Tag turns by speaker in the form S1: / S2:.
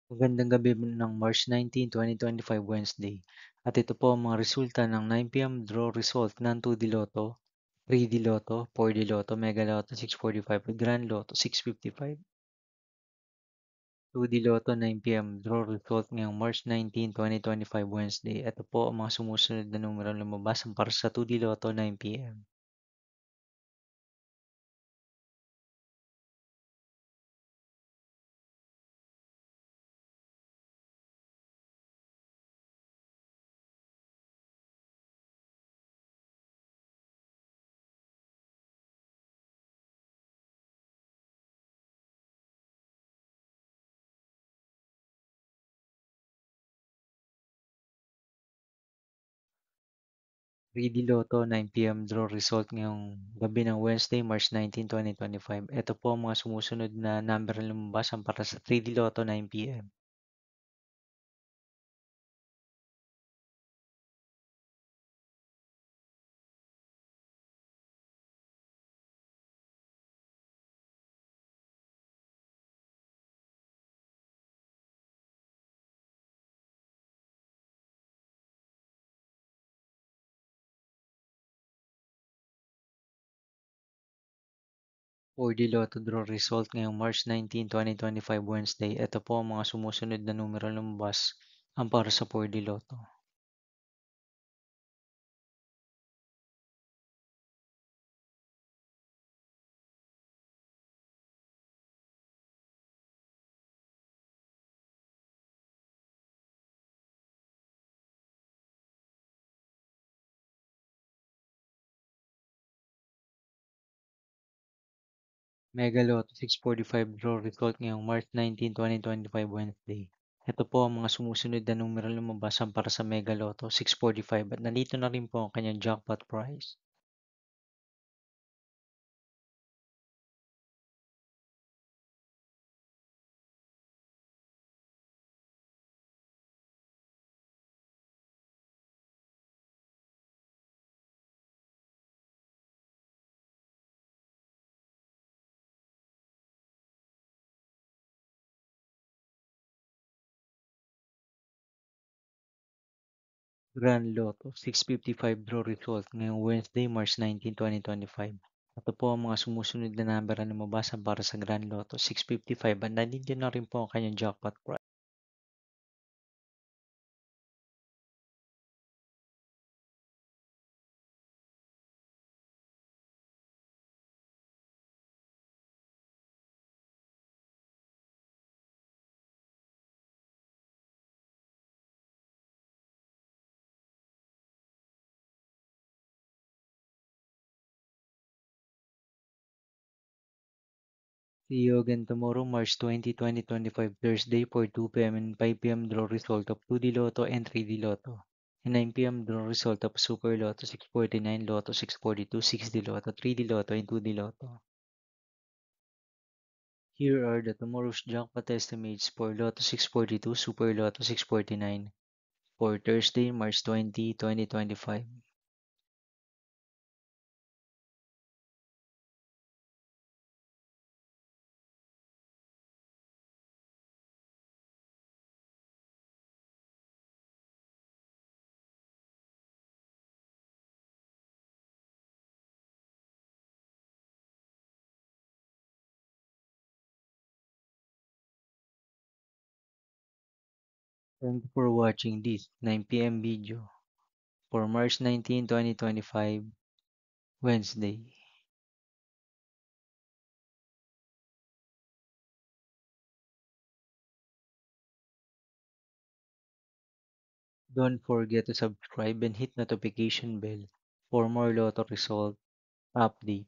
S1: Magandang gabi ng March 19, 2025 Wednesday. At ito po ang mga resulta ng 9 p.m. draw result ng 2D Lotto, 3D Lotto, 4D Lotto, Mega Lotto 645 at Grand Lotto 655. 2D Lotto 9 p.m. draw result ngayong March 19, 2025 Wednesday. Ito po ang mga sumusunod na numero lumabas para sa 2D Lotto 9 p.m. 3D Lotto 9 p.m. draw result ngayong gabi ng Wednesday, March 19, 2025. Ito po ang mga sumusunod na number na lumabas para sa 3D Lotto 9 p.m. For the Lotto draw result ngayong March 19, 2025 Wednesday, ito po ang mga sumusunod na numero lumabas ang para sa 4D Lotto. Mega Lotto 645 draw result ngayong March 19, 2025 Wednesday. Ito po ang mga sumusunod na numero lumabas ang para sa Mega Lotto 645 at nandito na rin po ang kanyang jackpot prize. Grand Lotto 655 draw result ngayong Wednesday, March 19, 2025. Ito po ang mga sumusunod na number na lumabas para sa Grand Lotto 655 at nandito na rin po ang kanyang jackpot prize. See you again tomorrow, March 20, 2025, Thursday for 2 p.m. and 5 p.m. draw result of 2D Lotto and 3D Lotto. And 9 p.m. draw result of Super Lotto 649, Lotto 642, 6D Lotto, 3D Lotto, and 2D Lotto. Here are the tomorrow's jackpot estimates for Lotto 642, Super Lotto 649 for Thursday, March 20, 2025. Thank you for watching this 9 p.m. video for March 19, 2025, Wednesday. Don't forget to subscribe and hit notification bell for more Lotto result update.